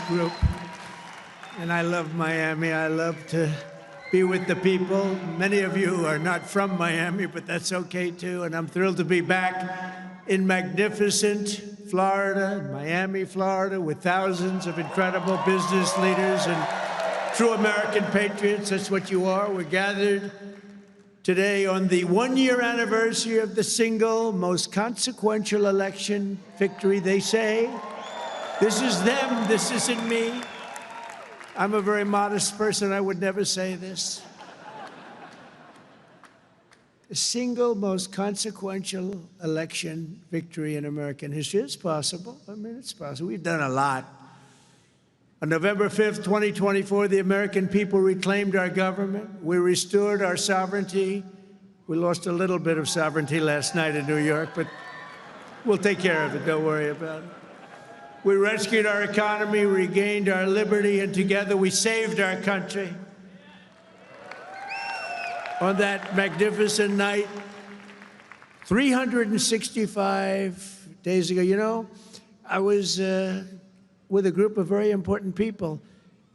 group. And I love Miami. I love to be with the people. Many of you are not from Miami, but that's okay too. And I'm thrilled to be back in magnificent Florida, Miami, Florida, with thousands of incredible business leaders and true American patriots. That's what you are. We're gathered today on the one-year anniversary of the single most consequential election victory, they say. This is them, this isn't me. I'm a very modest person, I would never say this. The single most consequential election victory in American history. It's possible. I mean, it's possible. We've done a lot. On November 5th, 2024, the American people reclaimed our government. We restored our sovereignty. We lost a little bit of sovereignty last night in New York, but we'll take care of it. Don't worry about it. We rescued our economy, regained our liberty, and together we saved our country. On that magnificent night, 365 days ago, you know, I was with a group of very important people,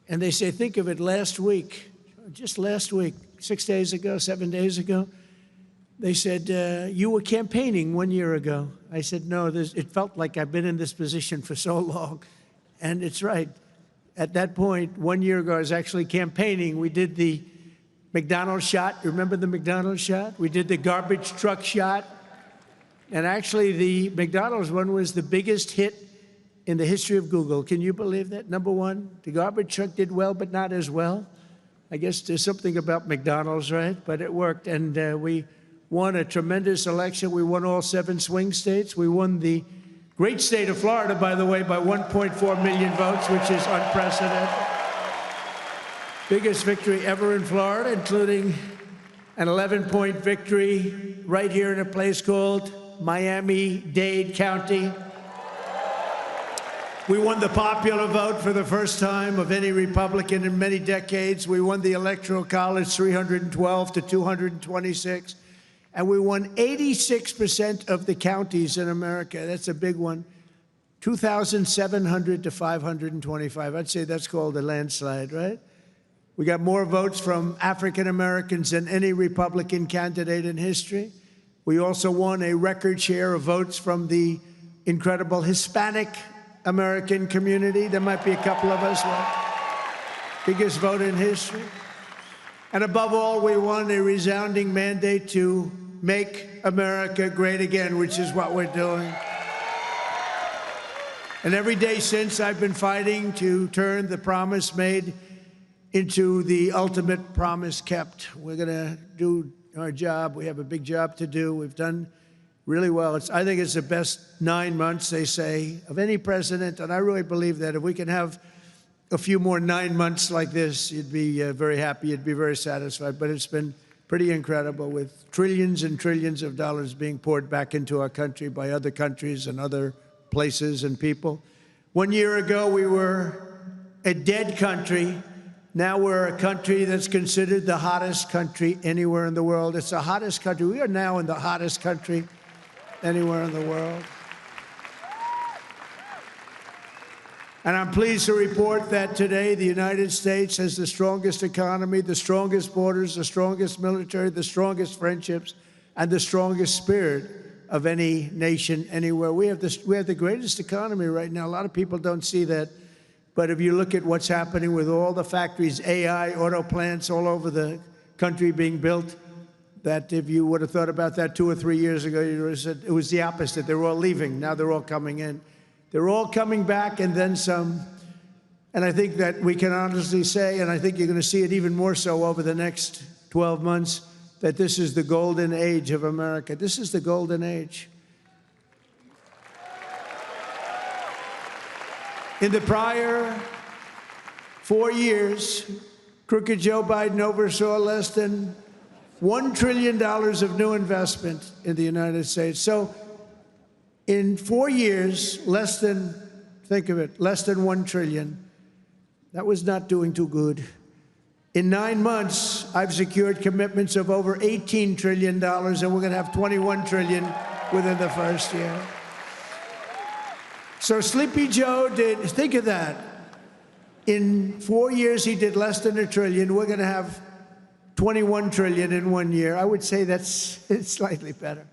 and they say, think of it, last week, just last week, 6 days ago, 7 days ago, they said, you were campaigning 1 year ago. I said, no, it felt like I've been in this position for so long. And it's right. At that point, 1 year ago, I was actually campaigning. We did the McDonald's shot. You remember the McDonald's shot? We did the garbage truck shot. And actually, the McDonald's one was the biggest hit in the history of Google. Can you believe that? Number one, the garbage truck did well, but not as well. I guess there's something about McDonald's, right? But it worked, and we won a tremendous election. We won all 7 swing states. We won the great state of Florida, by the way, by 1.4 million votes, which is unprecedented. Biggest victory ever in Florida, including an 11-point victory right here in a place called Miami-Dade County. We won the popular vote for the first time of any Republican in many decades. We won the Electoral College 312 to 226. And we won 86% of the counties in America. That's a big one. 2,700 to 525. I'd say that's called a landslide, right? We got more votes from African Americans than any Republican candidate in history. We also won a record share of votes from the incredible Hispanic American community. There might be a couple of us, right? Biggest vote in history. And above all, we won a resounding mandate to make America great again, which is what we're doing. And every day since, I've been fighting to turn the promise made into the ultimate promise kept. We're going to do our job. We have a big job to do. We've done really well. I think it's the best 9 months, they say, of any president. And I really believe that if we can have a few more 9 months like this, you'd be very happy. You'd be very satisfied. But it's been pretty incredible, with trillions and trillions of dollars being poured back into our country by other countries and other places and people. 1 year ago, we were a dead country. Now we're a country that's considered the hottest country anywhere in the world. It's the hottest country. We are now in the hottest country anywhere in the world. And I'm pleased to report that today the United States has the strongest economy, the strongest borders, the strongest military, the strongest friendships, and the strongest spirit of any nation anywhere. We have the greatest economy right now. A lot of people don't see that. But if you look at what's happening with all the factories, AI, auto plants all over the country being built, that if you would have thought about that 2 or 3 years ago, you would have said it was the opposite. They were all leaving. Now they're all coming in. They're all coming back and then some. And I think that we can honestly say, and I think you're going to see it even more so over the next 12 months, that this is the golden age of America. This is the golden age. In the prior 4 years, crooked Joe Biden oversaw less than $1 trillion of new investment in the United States. So in 4 years, less than, think of it, less than 1 trillion. That was not doing too good. In 9 months, I've secured commitments of over $18 trillion, and we're going to have $21 trillion within the first year. So Sleepy Joe did, think of that. In 4 years, he did less than $1 trillion. We're going to have 21 trillion in 1 year. I would say it's slightly better.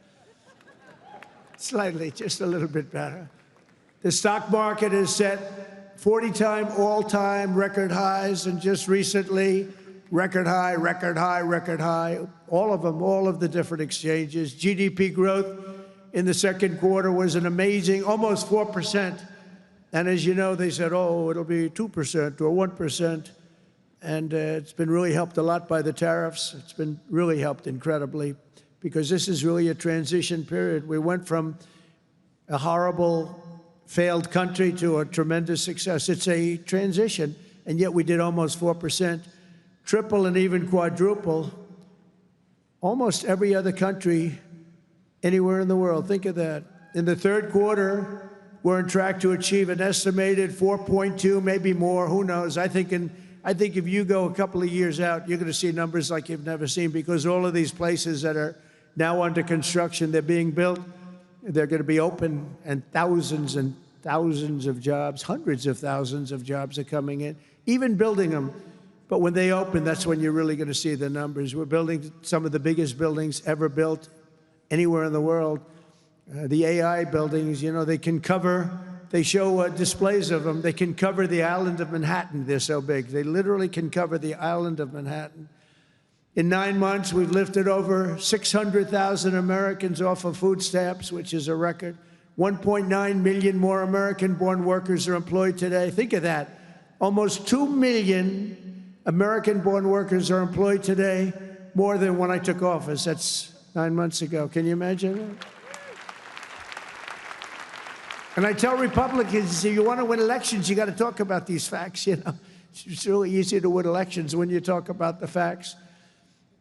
Slightly, just a little bit better. The stock market has set 40-time all-time record highs, and just recently, record high, record high, record high. All of them, all of the different exchanges. GDP growth in the second quarter was an amazing, almost 4%. And as you know, they said, oh, it'll be 2% or 1%. And it's been really helped a lot by the tariffs. It's been really helped incredibly, because this is really a transition period. We went from a horrible, failed country to a tremendous success. It's a transition, and yet we did almost 4%, triple and even quadruple. Almost every other country anywhere in the world. Think of that. In the third quarter, we're on track to achieve an estimated 4.2, maybe more, who knows. I think if you go a couple of years out, you're going to see numbers like you've never seen, because all of these places that are now under construction, they're being built, they're going to be open, and thousands of jobs, hundreds of thousands of jobs are coming in, even building them. But when they open, that's when you're really going to see the numbers. We're building some of the biggest buildings ever built anywhere in the world. The AI buildings, you know, they can cover, they show displays of them. They can cover the island of Manhattan. They're so big. They literally can cover the island of Manhattan. In 9 months, we've lifted over 600,000 Americans off of food stamps, which is a record. 1.9 million more American-born workers are employed today. Think of that. Almost 2 million American-born workers are employed today, more than when I took office. That's 9 months ago. Can you imagine that? And I tell Republicans, if you want to win elections, you got to talk about these facts, you know. It's really easy to win elections when you talk about the facts.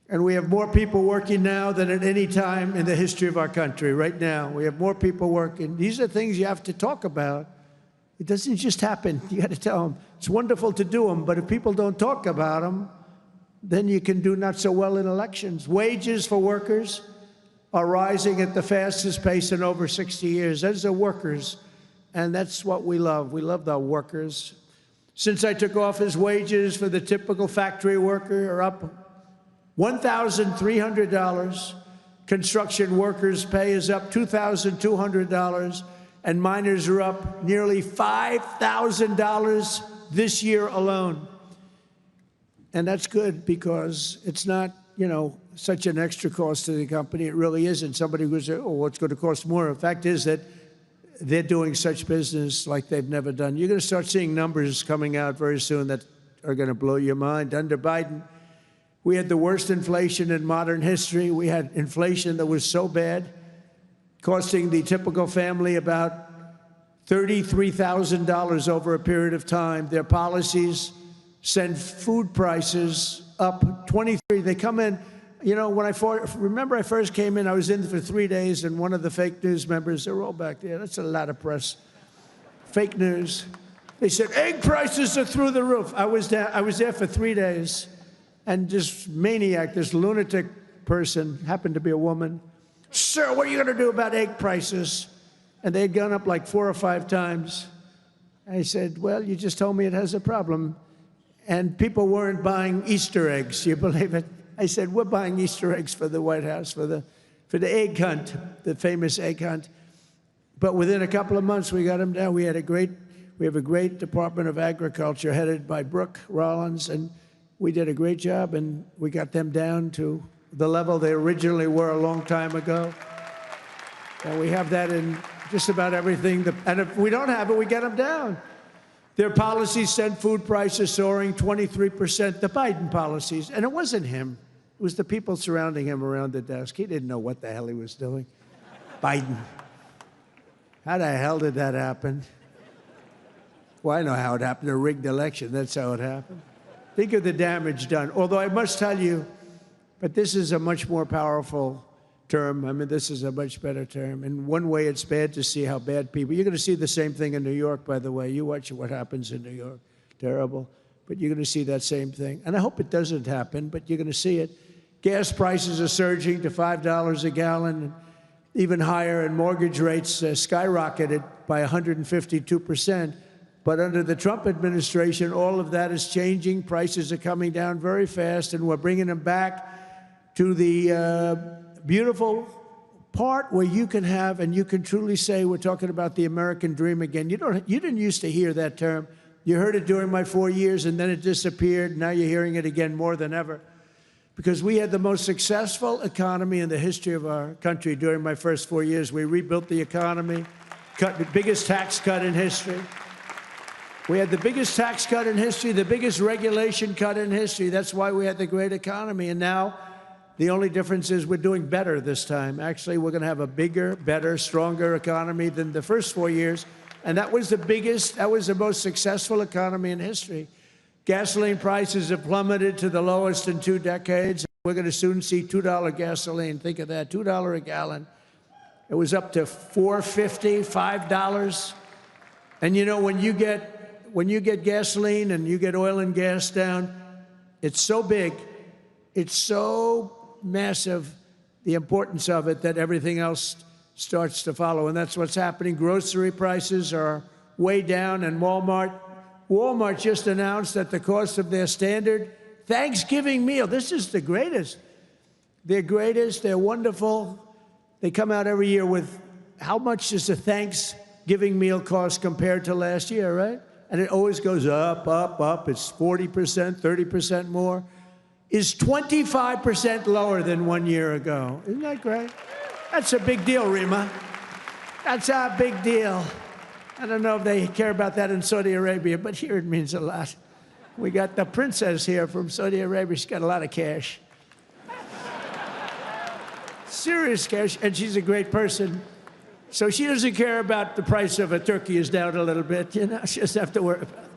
And we have more people working now than at any time in the history of our country. Right now, we have more people working. These are things you have to talk about. It doesn't just happen. You got to tell them. It's wonderful to do them, but if people don't talk about them, then you can do not so well in elections. Wages for workers are rising at the fastest pace in over 60 years. Those are workers, and that's what we love. We love the workers. Since I took office, wages for the typical factory worker are up $1,300. Construction workers' pay is up $2,200, and miners are up nearly $5,000 this year alone. And that's good, because it's not, you know, such an extra cost to the company. It really isn't. Somebody would say, oh, what's going to cost more? The fact is that they're doing such business like they've never done. You're going to start seeing numbers coming out very soon that are going to blow your mind. Under Biden, we had the worst inflation in modern history. We had inflation that was so bad, costing the typical family about $33,000 over a period of time. Their policies send food prices up 23. They come in, you know, when I first came in, I was in for 3 days, and one of the fake news members, they're all back there. That's a lot of press. Fake news. They said, egg prices are through the roof. I was there for 3 days, and this maniac, this lunatic person, happened to be a woman. Sir, what are you going to do about egg prices? And they had gone up like 4 or 5 times. I said, well, you just told me it has a problem. And people weren't buying Easter eggs. Do you believe it? I said, we're buying Easter eggs for the White House, for the egg hunt, the famous egg hunt. But within a couple of months, we got them down. We have a great Department of Agriculture headed by Brooke Rollins, and we did a great job, and we got them down to the level they originally were a long time ago. And we have that in just about everything. And if we don't have it, we get them down. Their policies sent food prices soaring 23%, the Biden policies. And it wasn't him. It was the people surrounding him around the desk. He didn't know what the hell he was doing. Biden. How the hell did that happen? Well, I know how it happened. A rigged election. That's how it happened. Think of the damage done. Although I must tell you, but this is a much more powerful term. I mean, this is a much better term. In one way, it's bad to see how bad people... You're going to see the same thing in New York, by the way. You watch what happens in New York. Terrible. But you're going to see that same thing. And I hope it doesn't happen, but you're going to see it. Gas prices are surging to $5 a gallon, even higher, and mortgage rates skyrocketed by 152%. But under the Trump administration, all of that is changing. Prices are coming down very fast, and we're bringing them back to the beautiful part where you can have, and you can truly say, we're talking about the American dream again. You didn't used to hear that term. You heard it during my 4 years, and then it disappeared. Now you're hearing it again more than ever. Because we had the most successful economy in the history of our country during my first 4 years. We rebuilt the economy, cut the biggest tax cut in history. We had the biggest tax cut in history, the biggest regulation cut in history. That's why we had the great economy. And now the only difference is we're doing better this time. Actually, we're going to have a bigger, better, stronger economy than the first 4 years. And that was the biggest, that was the most successful economy in history. Gasoline prices have plummeted to the lowest in 2 decades. We're going to soon see $2 gasoline. Think of that, $2 a gallon. It was up to $4.50, $5. And you know, when you get gasoline and you get oil and gas down, it's so big, it's so massive, the importance of it, that everything else starts to follow. And that's what's happening. Grocery prices are way down, and Walmart just announced that the cost of their standard Thanksgiving meal, this is the greatest. They're greatest, they're wonderful. They come out every year with how much does a Thanksgiving meal cost compared to last year, right? And it always goes up, up, up. It's 40%, 30% more. Is 25% lower than 1 year ago. Isn't that great? That's a big deal, Rima. That's a big deal. I don't know if they care about that in Saudi Arabia, but here it means a lot. We got the princess here from Saudi Arabia. She's got a lot of cash. Serious cash, and she's a great person. So she doesn't care about the price of a turkey is down a little bit, you know, she doesn't have to worry about it.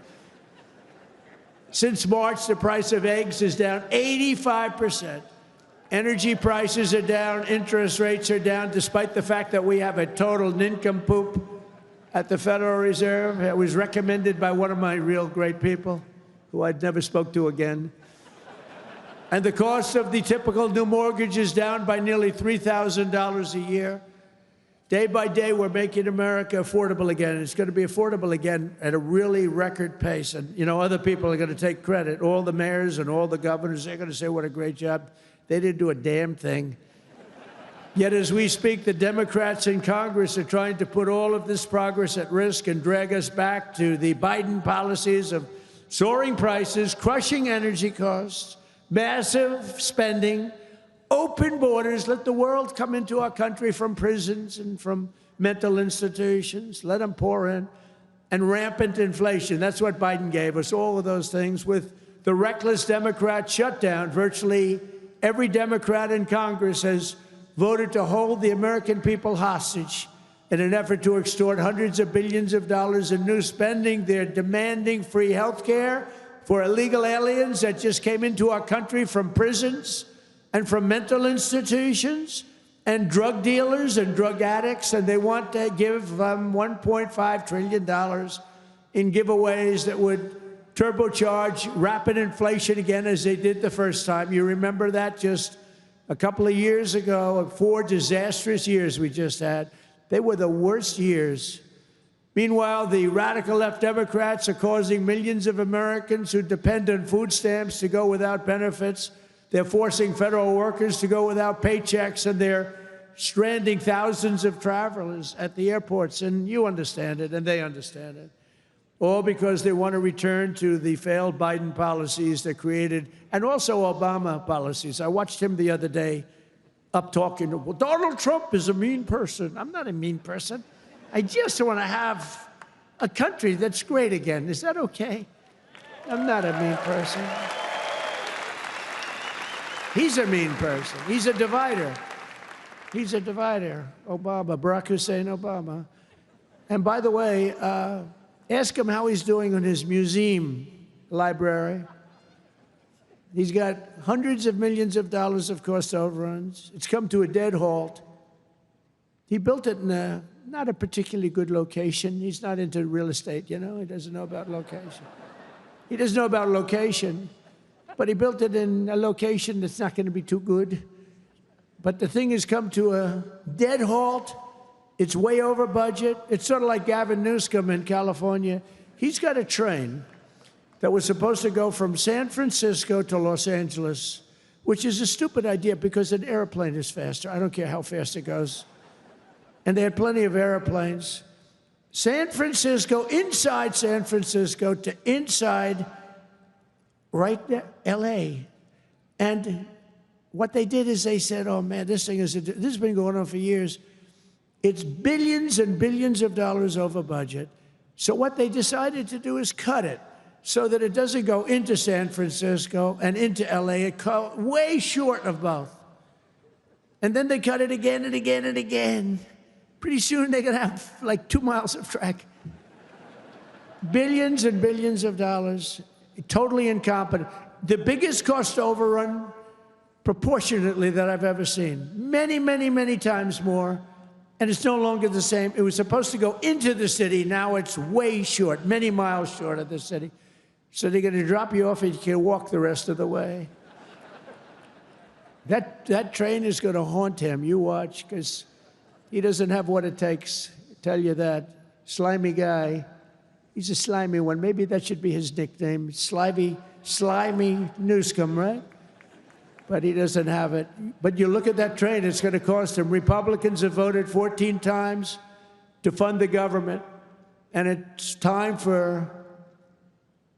Since March, the price of eggs is down 85%. Energy prices are down, interest rates are down, despite the fact that we have a total nincompoop at the Federal Reserve. It was recommended by one of my real great people, who I'd never spoke to again. And the cost of the typical new mortgage is down by nearly $3,000 a year. Day by day, we're making America affordable again. It's going to be affordable again at a really record pace. And, you know, other people are going to take credit. All the mayors and all the governors, they're going to say what a great job. They didn't do a damn thing. Yet as we speak, the Democrats in Congress are trying to put all of this progress at risk and drag us back to the Biden policies of soaring prices, crushing energy costs, massive spending, open borders, let the world come into our country from prisons and from mental institutions, let them pour in, and rampant inflation. That's what Biden gave us, all of those things. With the reckless Democrat shutdown, virtually every Democrat in Congress has voted to hold the American people hostage in an effort to extort hundreds of billions of dollars in new spending. They're demanding free health care for illegal aliens that just came into our country from prisons and from mental institutions, and drug dealers and drug addicts, and they want to give them $1.5 trillion in giveaways that would turbocharge rapid inflation again, as they did the first time. You remember that just a couple of years ago, 4 disastrous years we just had. They were the worst years. Meanwhile, the radical left Democrats are causing millions of Americans who depend on food stamps to go without benefits. They're forcing federal workers to go without paychecks, and they're stranding thousands of travelers at the airports. And you understand it, and they understand it. All because they want to return to the failed Biden policies that created, and also Obama policies. I watched him the other day up talking, well, Donald Trump is a mean person. I'm not a mean person. I just want to have a country that's great again. Is that okay? I'm not a mean person. He's a mean person. He's a divider. He's a divider. Obama, Barack Hussein Obama. And by the way, ask him how he's doing on his museum library. He's got hundreds of millions of dollars of cost overruns. It's come to a dead halt. He built it in not a particularly good location. He's not into real estate, you know? He doesn't know about location. He doesn't know about location. But he built it in a location that's not going to be too good. But the thing has come to a dead halt. It's way over budget. It's sort of like Gavin Newsom in California. He's got a train that was supposed to go from San Francisco to Los Angeles, which is a stupid idea because an airplane is faster. I don't care how fast it goes. And they had plenty of airplanes. San Francisco, inside San Francisco to inside right there, L.A. And what they did is they said, oh man, this has been going on for years. It's billions and billions of dollars over budget. So what they decided to do is cut it so that it doesn't go into San Francisco and into LA. It cut way short of both. And then they cut it again and again and again. Pretty soon they're gonna have like 2 miles of track. Billions and billions of dollars, totally incompetent. The biggest cost overrun proportionately that I've ever seen. Many, many, many times more. And it's no longer the same. It was supposed to go into the city. Now it's way short, many miles short of the city. So they're going to drop you off and you can walk the rest of the way. That train is going to haunt him. You watch, because he doesn't have what it takes. I tell you that. Slimy guy. He's a slimy one. Maybe that should be his nickname. Slimy Newscomb, right? But he doesn't have it. But you look at that train, it's going to cost him. Republicans have voted 14 times to fund the government. And it's time for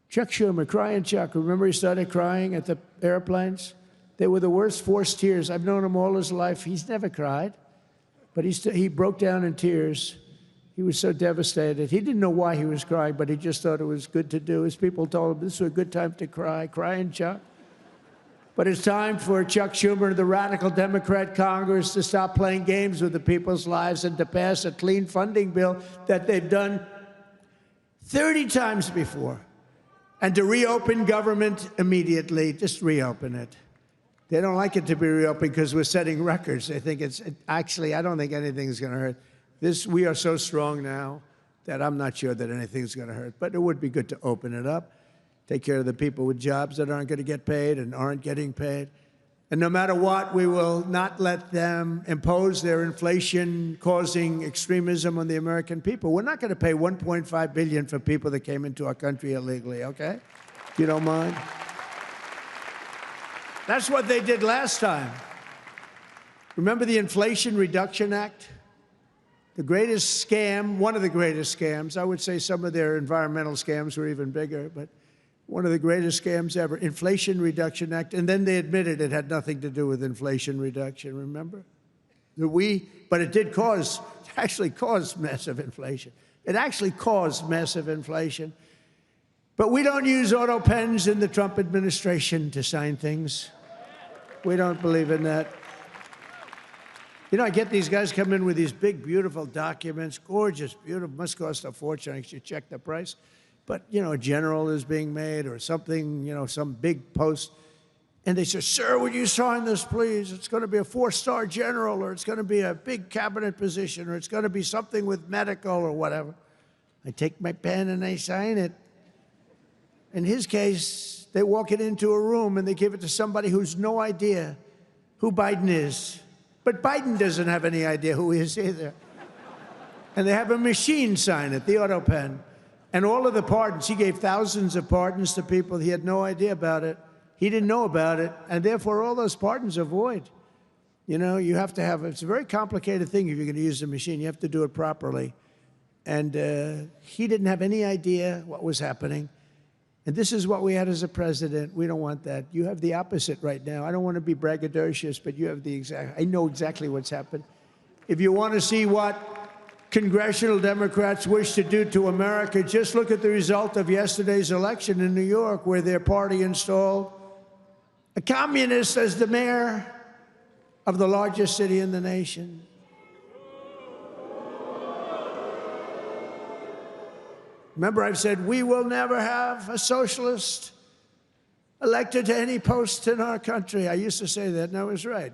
Chuck Schumer, crying Chuck. Remember he started crying at the airplanes? They were the worst forced tears. I've known him all his life. He's never cried. But he broke down in tears. He was so devastated. He didn't know why he was crying, but he just thought it was good to do. His people told him this was a good time to cry. Crying Chuck. But it's time for Chuck Schumer and the radical Democrat Congress to stop playing games with the people's lives and to pass a clean funding bill that they've done 30 times before. And to reopen government immediately, just reopen it. They don't like it to be reopened because we're setting records. They think actually, I don't think anything's going to hurt. We are so strong now that I'm not sure that anything's going to hurt. But it would be good to open it up. Take care of the people with jobs that aren't going to get paid and aren't getting paid. And no matter what, we will not let them impose their inflation-causing extremism on the American people. We're not going to pay $1.5 billion for people that came into our country illegally, okay? If you don't mind. That's what they did last time. Remember the Inflation Reduction Act? The greatest scam, one of the greatest scams. I would say some of their environmental scams were even bigger, but one of the greatest scams ever, Inflation Reduction Act. And then they admitted it had nothing to do with inflation reduction, remember? But it did actually cause massive inflation. It actually caused massive inflation. But we don't use auto pens in the Trump administration to sign things. We don't believe in that. You know, I get these guys come in with these big, beautiful documents, gorgeous, beautiful, must cost a fortune. I should check the price. But, you know, a general is being made or something, you know, some big post. And they say, sir, would you sign this, please? It's going to be a 4-star general, or it's going to be a big cabinet position, or it's going to be something with medical or whatever. I take my pen and I sign it. In his case, they walk it into a room and they give it to somebody who's no idea who Biden is. But Biden doesn't have any idea who he is either. And they have a machine sign it, the auto pen. And all of the pardons, he gave thousands of pardons to people. He had no idea about it. He didn't know about it. And therefore, all those pardons are void. You know, you have to have, it's a very complicated thing if you're going to use the machine. You have to do it properly. And he didn't have any idea what was happening. And this is what we had as a president. We don't want that. You have the opposite right now. I don't want to be braggadocious, but you have the exact, I know exactly what's happened. If you want to see what congressional Democrats wish to do to America, just look at the result of yesterday's election in New York, where their party installed a communist as the mayor of the largest city in the nation. Remember, I've said we will never have a socialist elected to any post in our country. I used to say that, and I was right.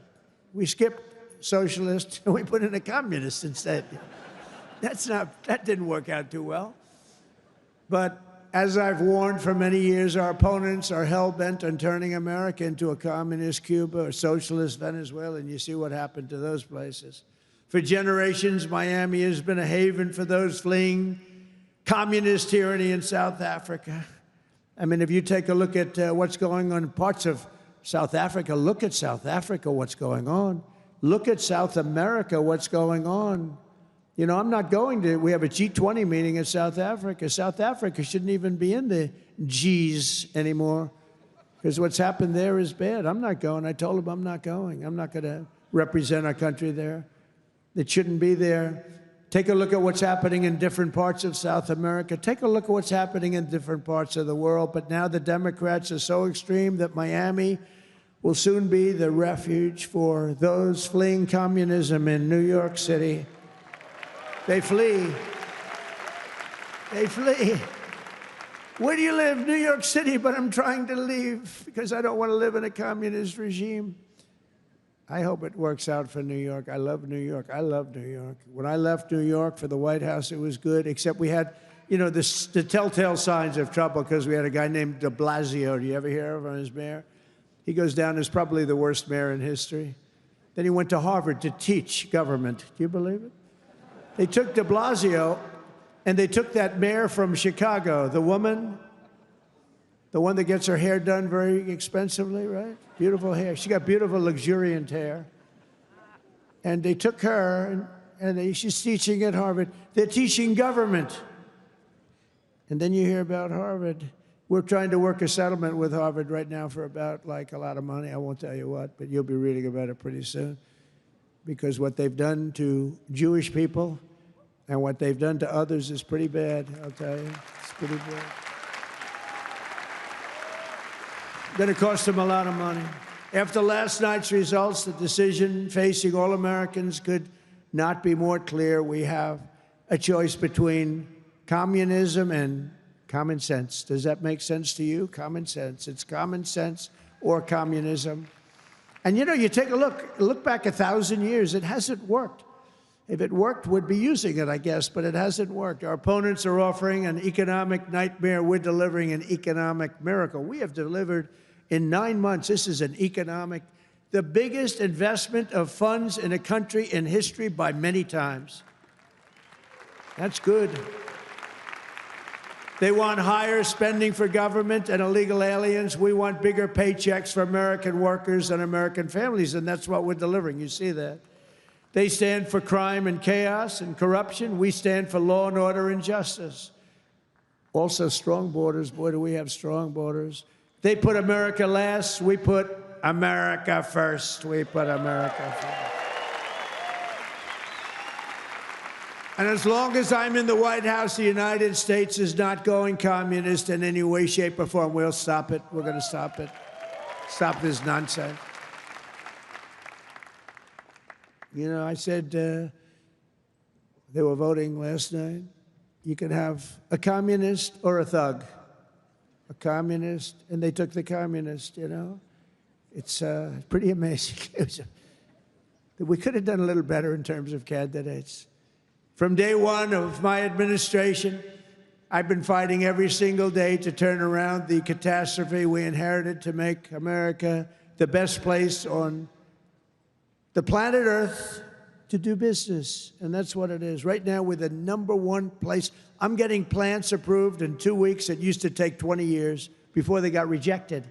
We skipped socialist and we put in a communist instead. That didn't work out too well. But as I've warned for many years, our opponents are hell-bent on turning America into a communist Cuba or socialist Venezuela, and you see what happened to those places. For generations, Miami has been a haven for those fleeing communist tyranny in South Africa. I mean, if you take a look at what's going on in parts of South Africa, look at South Africa, what's going on. Look at South America, what's going on. You know, I'm not going to, we have a G20 meeting in South Africa. South Africa shouldn't even be in the Gs anymore because what's happened there is bad. I'm not going. I told them I'm not going. I'm not going to represent our country there. It shouldn't be there. Take a look at what's happening in different parts of South America. Take a look at what's happening in different parts of the world. But now the Democrats are so extreme that Miami will soon be the refuge for those fleeing communism in New York City. They flee. They flee. Where do you live? New York City, but I'm trying to leave because I don't want to live in a communist regime. I hope it works out for New York. I love New York. I love New York. When I left New York for the White House, it was good, except we had, you know, the telltale signs of trouble because we had a guy named de Blasio. Do you ever hear of him as mayor? He goes down as probably the worst mayor in history. Then he went to Harvard to teach government. Do you believe it? They took de Blasio, and they took that mayor from Chicago, the woman, the one that gets her hair done very expensively, right? Beautiful hair. She got beautiful, luxuriant hair. And they took her, and she's teaching at Harvard. They're teaching government. And then you hear about Harvard. We're trying to work a settlement with Harvard right now for about, like, a lot of money. I won't tell you what, but you'll be reading about it pretty soon. Because what they've done to Jewish people and what they've done to others is pretty bad, I'll tell you. It's pretty bad. Going to cost them a lot of money. After last night's results, the decision facing all Americans could not be more clear. We have a choice between communism and common sense. Does that make sense to you? Common sense. It's common sense or communism. And, you know, you take a look back 1,000 years, it hasn't worked. If it worked, we'd be using it, I guess, but it hasn't worked. Our opponents are offering an economic nightmare. We're delivering an economic miracle. We have delivered in 9 months, this is an economic, the biggest investment of funds in a country in history by many times. That's good. They want higher spending for government and illegal aliens. We want bigger paychecks for American workers and American families, and that's what we're delivering. You see that. They stand for crime and chaos and corruption. We stand for law and order and justice. Also, strong borders. Boy, do we have strong borders. They put America last. We put America first. We put America first. And as long as I'm in the White House, the United States is not going communist in any way, shape, or form. We'll stop it. We're going to stop it. Stop this nonsense. You know, I said they were voting last night. You could have a communist or a thug. A communist, and they took the communist, you know. It's pretty amazing. We could have done a little better in terms of candidates. From day one of my administration, I've been fighting every single day to turn around the catastrophe we inherited to make America the best place on the planet Earth to do business, and that's what it is. Right now, we're the #1 place. I'm getting plants approved in 2 weeks. It used to take 20 years before they got rejected.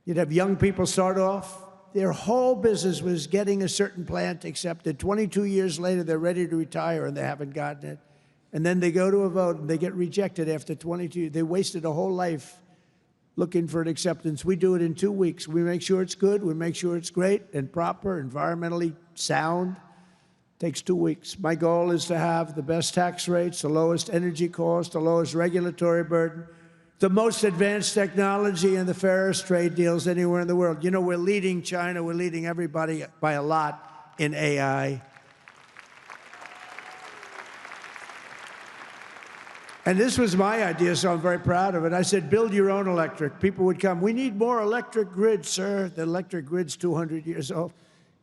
You'd have young people start off. Their whole business was getting a certain plant accepted. 22 years later, they're ready to retire, and they haven't gotten it. And then they go to a vote, and they get rejected after 22. They wasted a whole life looking for an acceptance. We do it in 2 weeks. We make sure it's good. We make sure it's great and proper, environmentally sound. Takes 2 weeks. My goal is to have the best tax rates, the lowest energy cost, the lowest regulatory burden, the most advanced technology, and the fairest trade deals anywhere in the world. You know, we're leading China. We're leading everybody by a lot in AI. And this was my idea, so I'm very proud of it. I said, build your own electric. People would come. We need more electric grid, sir. The electric grid's 200 years old.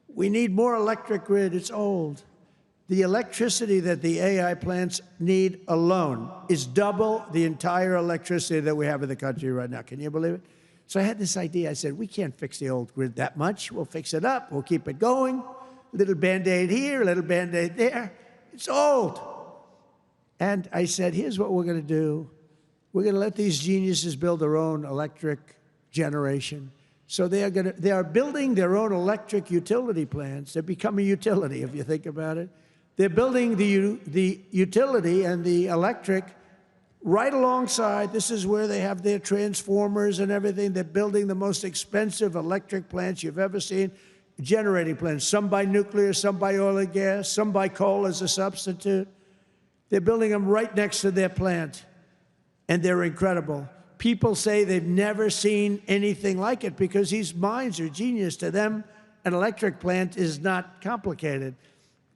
We need more electric grid. It's old. The electricity that the AI plants need alone is double the entire electricity that we have in the country right now. Can you believe it? So I had this idea. I said, we can't fix the old grid that much. We'll fix it up. We'll keep it going. A little Band-Aid here, a little Band-Aid there. It's old. And I said, here's what we're going to do. We're going to let these geniuses build their own electric generation. So they are building their own electric utility plants. They become a utility, if you think about it. They're building the utility and the electric right alongside. This is where they have their transformers and everything. They're building the most expensive electric plants you've ever seen, generating plants, some by nuclear, some by oil and gas, some by coal as a substitute. They're building them right next to their plant, and they're incredible. People say they've never seen anything like it because these minds are genius. To them, an electric plant is not complicated.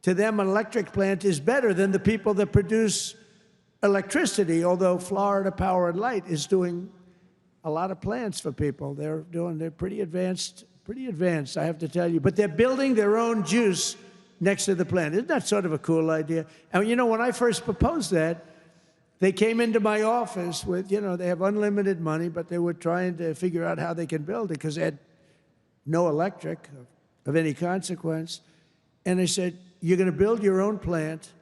To them, an electric plant is better than the people that produce electricity, although Florida Power and Light is doing a lot of plants for people. They're pretty advanced, I have to tell you. But they're building their own juice next to the plant. Isn't that sort of a cool idea? And you know, when I first proposed that, they came into my office with, you know, they have unlimited money, but they were trying to figure out how they can build it because they had no electric of any consequence. And they said, you're going to build your own plant.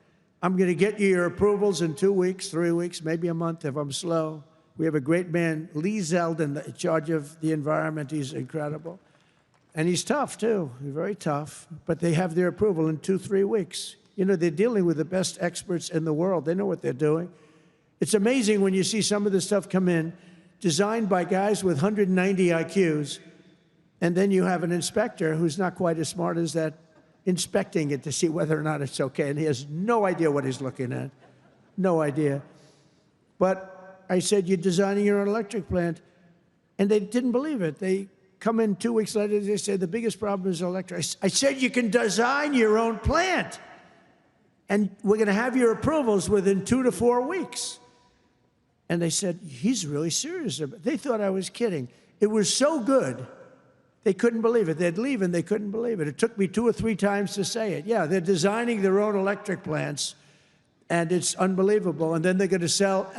I'm going to get you your approvals in 2 weeks, 3 weeks, maybe a month if I'm slow. We have a great man, Lee Zeldin, in charge of the environment. He's incredible. And he's tough, too. He's very tough. But they have their approval in 2-3 weeks. You know, they're dealing with the best experts in the world. They know what they're doing. It's amazing when you see some of this stuff come in, designed by guys with 190 IQs, and then you have an inspector who's not quite as smart as that, inspecting it to see whether or not it's okay, and he has no idea what he's looking at. No idea. But I said, you're designing your own electric plant, and they didn't believe it. They come in 2 weeks later, they said, the biggest problem is electric. I said, you can design your own plant, and we're going to have your approvals within 2 to 4 weeks. And they said, he's really serious about it. They thought I was kidding. It was so good, they couldn't believe it. They'd leave and they couldn't believe it. It took me 2 or 3 times to say it. Yeah, they're designing their own electric plants, and it's unbelievable. And then they're going to sell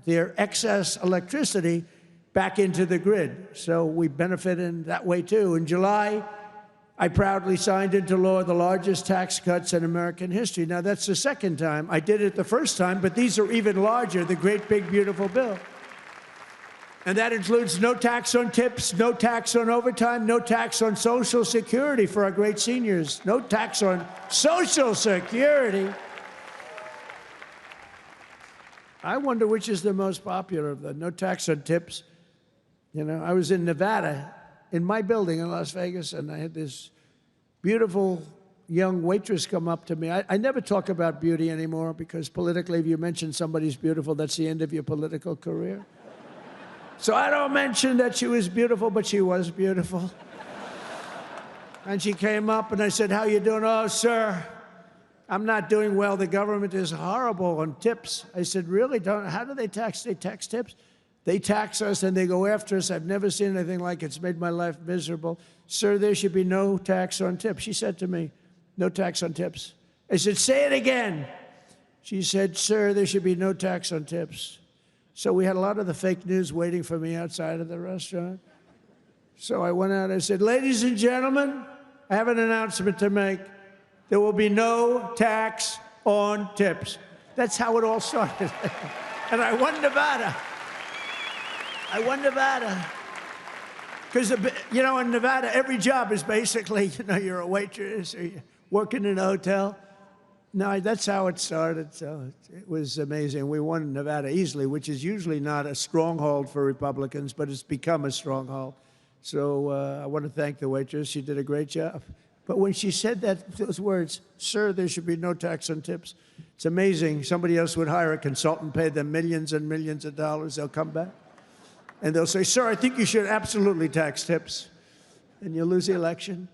their excess electricity back into the grid. So we benefit in that way, too. In July, I proudly signed into law the largest tax cuts in American history. Now, that's the second time. I did it the first time, but these are even larger, the great, big, beautiful bill. And that includes no tax on tips, no tax on overtime, no tax on Social Security for our great seniors, no tax on Social Security. I wonder which is the most popular of the no tax on tips. You know, I was in Nevada, in my building in Las Vegas, and I had this beautiful young waitress come up to me. I never talk about beauty anymore because politically, if you mention somebody's beautiful, that's the end of your political career. So I don't mention that she was beautiful, but she was beautiful. And she came up and I said, how you doing? Oh, sir, I'm not doing well. The government is horrible on tips. I said, really? How do they tax? They tax tips? They tax us and they go after us. I've never seen anything like it. It's made my life miserable. Sir, there should be no tax on tips. She said to me, no tax on tips. I said, say it again. She said, sir, there should be no tax on tips. So we had a lot of the fake news waiting for me outside of the restaurant. So I went out and I said, ladies and gentlemen, I have an announcement to make. There will be no tax on tips. That's how it all started. And I won Nevada. I won Nevada. Because, you know, in Nevada, every job is basically, you know, you're a waitress or you're working in a hotel. No, that's how it started. So it was amazing. We won Nevada easily, which is usually not a stronghold for Republicans, but it's become a stronghold. So I want to thank the waitress. She did a great job. But when she said those words, sir, there should be no tax on tips, it's amazing. Somebody else would hire a consultant, pay them millions and millions of dollars. They'll come back. And they'll say, sir, I think you should absolutely tax tips. And you'll lose the election.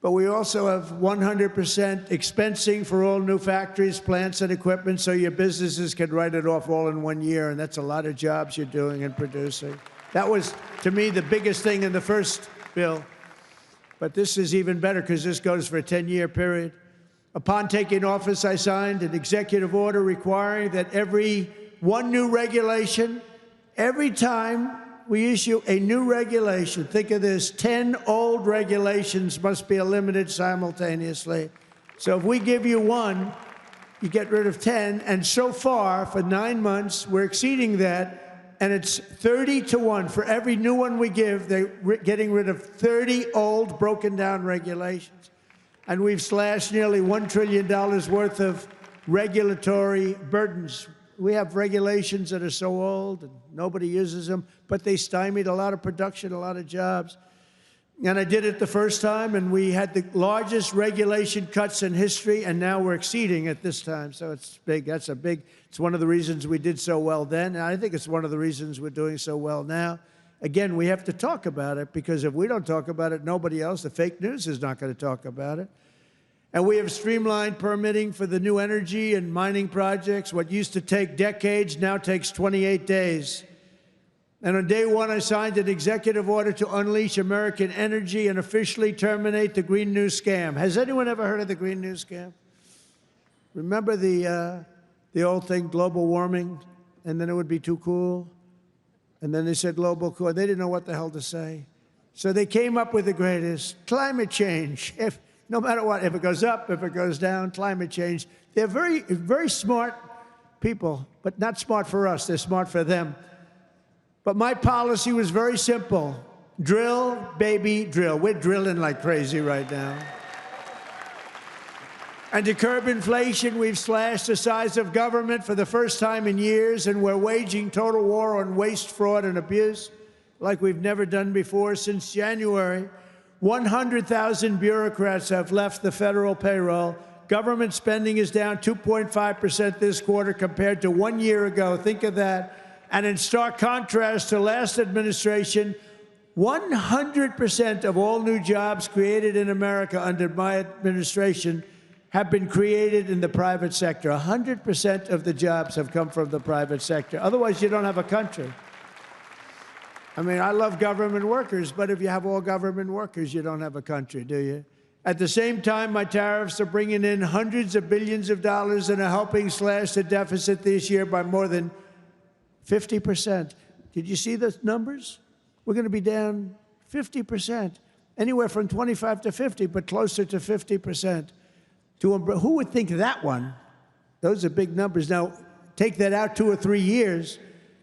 But we also have 100% expensing for all new factories, plants, and equipment, so your businesses can write it off all in 1 year, and that's a lot of jobs you're doing and producing. That was, to me, the biggest thing in the first bill. But this is even better because this goes for a 10-year period. Upon taking office, I signed an executive order requiring that every new regulation, every time we issue a new regulation, think of this, 10 old regulations must be eliminated simultaneously. So if we give you one, you get rid of 10, and so far, for 9 months, we're exceeding that, and it's 30 to 1. For every new one we give, they're getting rid of 30 old, broken-down regulations. And we've slashed nearly $1 trillion worth of regulatory burdens. We have regulations that are so old, and nobody uses them, but they stymied a lot of production, a lot of jobs. And I did it the first time, and we had the largest regulation cuts in history, and now we're exceeding it this time. So it's big. It's one of the reasons we did so well then, and I think it's one of the reasons we're doing so well now. Again, we have to talk about it, because if we don't talk about it, nobody else, the fake news, is not going to talk about it. And we have streamlined permitting for the new energy and mining projects. What used to take decades now takes 28 days. And on day one, I signed an executive order to unleash American energy and officially terminate the Green New Scam. Has anyone ever heard of the Green New Scam? Remember the old thing, global warming, and then it would be too cool? And then they said global cool. They didn't know what the hell to say. So they came up with the greatest, climate change. No matter what, if it goes up, if it goes down, climate change. They're very, very smart people, but not smart for us. They're smart for them. But my policy was very simple. Drill, baby, drill. We're drilling like crazy right now. And to curb inflation, we've slashed the size of government for the first time in years, and we're waging total war on waste, fraud, and abuse like we've never done before. Since January, 100,000 bureaucrats have left the federal payroll. Government spending is down 2.5% this quarter compared to 1 year ago. Think of that. And in stark contrast to last administration, 100% of all new jobs created in America under my administration have been created in the private sector. 100% of the jobs have come from the private sector. Otherwise, you don't have a country. I mean, I love government workers, but if you have all government workers, you don't have a country, do you? At the same time, my tariffs are bringing in hundreds of billions of dollars and are helping slash the deficit this year by more than 50%. Did you see the numbers? We're going to be down 50%, anywhere from 25 to 50, but closer to 50%. Who would think that one? Those are big numbers. Now, take that out 2 or 3 years.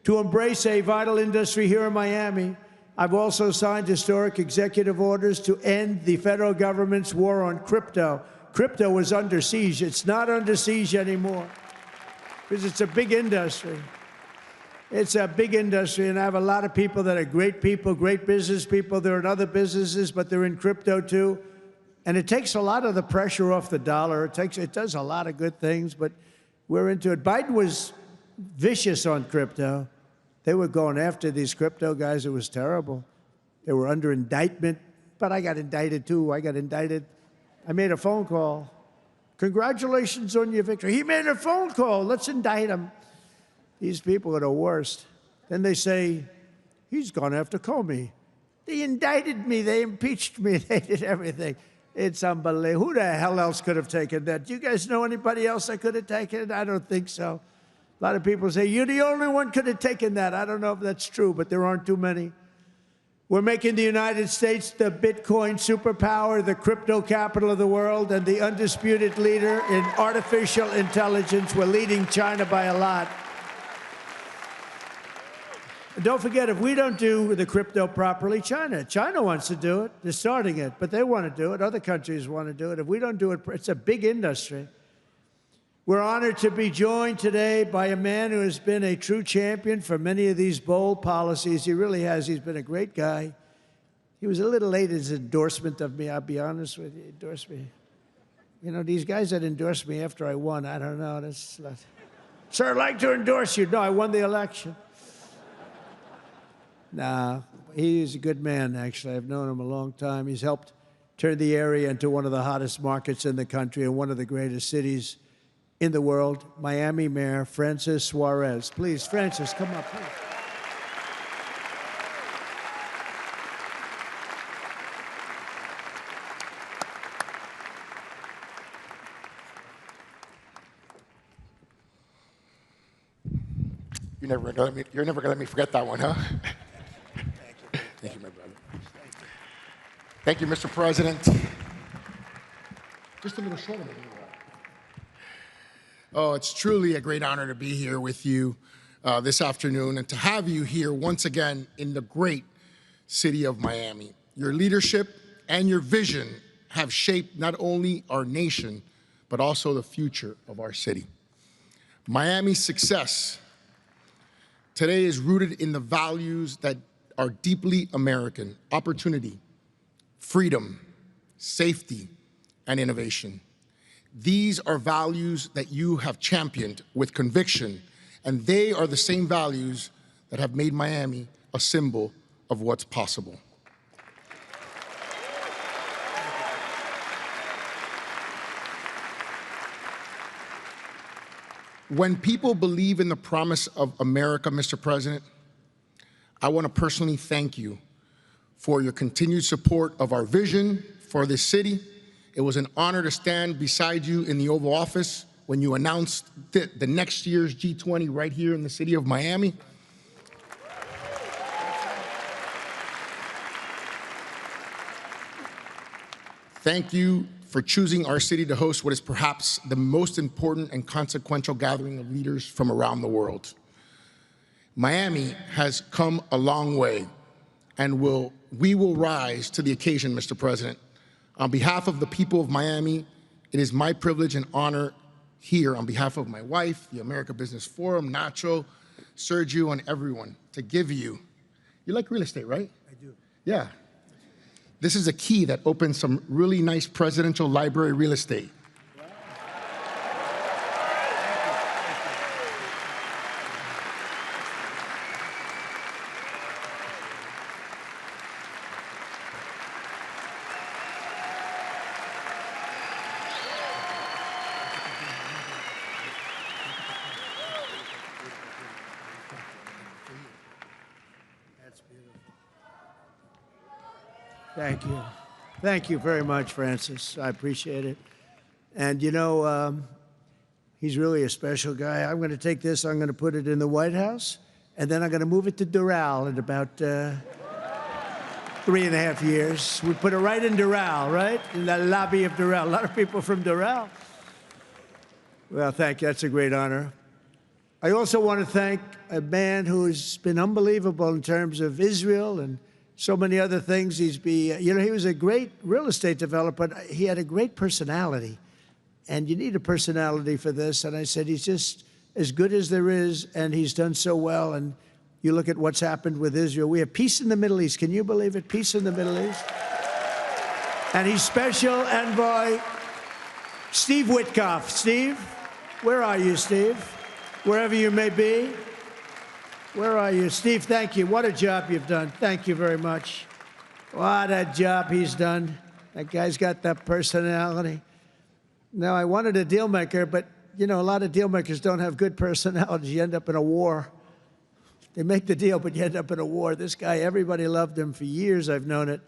To embrace a vital industry here in Miami, I've also signed historic executive orders to end the federal government's war on crypto. Crypto was under siege. It's not under siege anymore because it's a big industry. It's a big industry, and I have a lot of people that are great people, great business people. They're in other businesses, but they're in crypto too. And it takes a lot of the pressure off the dollar. It does a lot of good things, but we're into it. Biden was vicious on crypto. They were going after these crypto guys. It was terrible. They were under indictment, but I got indicted too. I made a phone call. Congratulations on your victory. He made a phone call. Let's indict him. These people are the worst. Then they say, he's gone after Comey. They indicted me. They impeached me. They did everything. It's unbelievable. Who the hell else could have taken that? Do you guys know anybody else that could have taken it? I don't think so. A lot of people say, you're the only one could have taken that. I don't know if that's true, but there aren't too many. We're making the United States the Bitcoin superpower, the crypto capital of the world, and the undisputed leader in artificial intelligence. We're leading China by a lot. And don't forget, if we don't do the crypto properly, China wants to do it. They're starting it, but they want to do it. Other countries want to do it. If we don't do it, it's a big industry. We're honored to be joined today by a man who has been a true champion for many of these bold policies. He really has. He's been a great guy. He was a little late in his endorsement of me, I'll be honest with you. He endorsed me. You know, these guys that endorsed me after I won, I don't know. Sir, I'd like to endorse you. No, I won the election. Nah, he's a good man, actually. I've known him a long time. He's helped turn the area into one of the hottest markets in the country and one of the greatest cities in the world. Miami Mayor Francis Suarez. Please, Francis, come up, please. You're never gonna let me forget that one, huh? Thank you, my brother. Thank you, Mr. President. Just a little shorter. Oh, it's truly a great honor to be here with you this afternoon and to have you here once again in the great city of Miami. Your leadership and your vision have shaped not only our nation, but also the future of our city. Miami's success today is rooted in the values that are deeply American: opportunity, freedom, safety, and innovation. These are values that you have championed with conviction, and they are the same values that have made Miami a symbol of what's possible. When people believe in the promise of America, Mr. President, I want to personally thank you for your continued support of our vision for this city. It was an honor to stand beside you in the Oval Office when you announced the next year's G20 right here in the city of Miami. Thank you for choosing our city to host what is perhaps the most important and consequential gathering of leaders from around the world. Miami has come a long way, and we will rise to the occasion, Mr. President. On behalf of the people of Miami, it is my privilege and honor here, on behalf of my wife, the America Business Forum, Nacho, Sergio, and everyone, to give you like real estate, right? I do. Yeah. This is a key that opens some really nice presidential library real estate. Thank you. Thank you very much, Francis. I appreciate it. And you know, he's really a special guy. I'm going to take this, I'm going to put it in the White House, and then I'm going to move it to Doral in about 3.5 years. We put it right in Doral, right? In the lobby of Doral. A lot of people from Doral. Well, thank you. That's a great honor. I also want to thank a man who's been unbelievable in terms of Israel and so many other things. You know, he was a great real estate developer, but he had a great personality. And you need a personality for this. And I said, he's just as good as there is, and he's done so well. And you look at what's happened with Israel. We have peace in the Middle East. Can you believe it? Peace in the Middle East. And he's special envoy Steve Witkoff. Steve, where are you, Steve? Wherever you may be. Where are you? Steve, thank you. What a job you've done. Thank you very much. What a job he's done. That guy's got that personality. Now, I wanted a deal maker, but, you know, a lot of deal makers don't have good personalities. You end up in a war. They make the deal, but you end up in a war. This guy, everybody loved him for years. I've known it.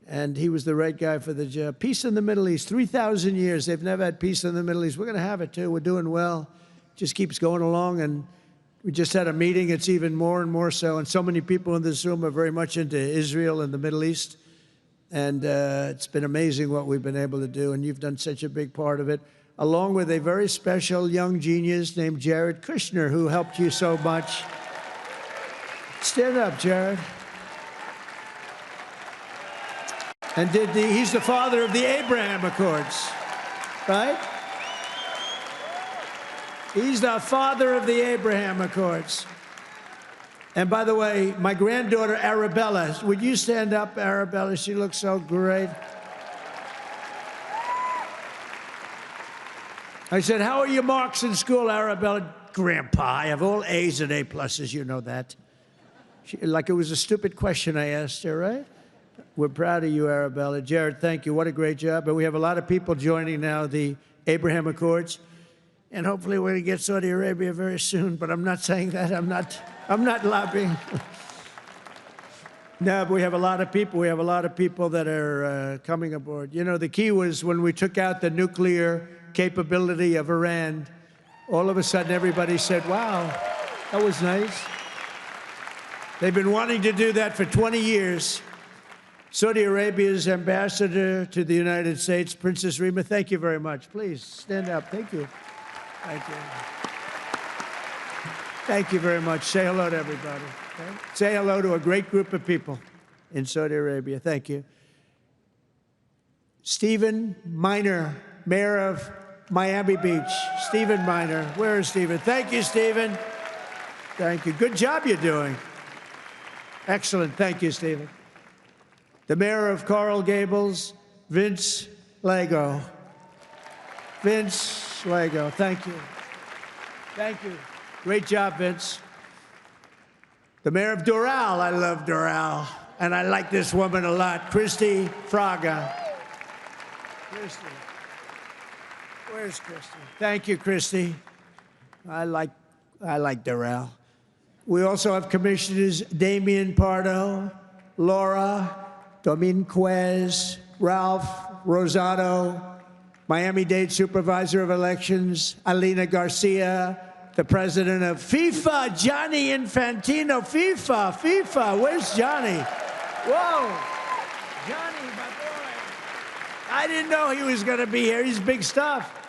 And he was the right guy for the job. Peace in the Middle East. 3,000 years. They've never had peace in the Middle East. We're going to have it, too. We're doing well. Just keeps going along. And we just had a meeting. It's even more and more so. And so many people in this room are very much into Israel and the Middle East. And it's been amazing what we've been able to do. And you've done such a big part of it, along with a very special young genius named Jared Kushner, who helped you so much. Stand up, Jared. And he's the father of the Abraham Accords, right? He's the father of the Abraham Accords. And by the way, my granddaughter, Arabella, would you stand up, Arabella? She looks so great. I said, how are your marks in school, Arabella? Grandpa, I have all A's and A pluses, you know that. Like it was a stupid question I asked her, right? We're proud of you, Arabella. Jared, thank you. What a great job. And we have a lot of people joining now the Abraham Accords. And hopefully we're going to get Saudi Arabia very soon, but I'm not saying that. I'm not lobbying. No, but we have a lot of people. We have a lot of people that are coming aboard. You know, the key was when we took out the nuclear capability of Iran, all of a sudden everybody said, wow, that was nice. They've been wanting to do that for 20 years. Saudi Arabia's ambassador to the United States, Princess Rima, thank you very much. Please stand up. Thank you. Thank you. Thank you very much. Say hello to everybody. Okay? Say hello to a great group of people in Saudi Arabia. Thank you. Stephen Miner, Mayor of Miami Beach. Stephen Miner. Where is Stephen? Thank you, Stephen. Thank you. Good job you're doing. Excellent. Thank you, Stephen. The Mayor of Coral Gables, Vince Lago. Vince Lago. Thank you. Thank you. Great job, Vince. The Mayor of Doral. I love Doral. And I like this woman a lot. Christy Fraga. Christy. Where's Christy? Thank you, Christy. I like Doral. We also have Commissioners Damian Pardo, Laura Dominguez, Ralph Rosado, Miami-Dade Supervisor of Elections, Alina Garcia, the President of FIFA, Gianni Infantino. FIFA. Where's Johnny? Whoa. Johnny, my boy. I didn't know he was going to be here. He's big stuff.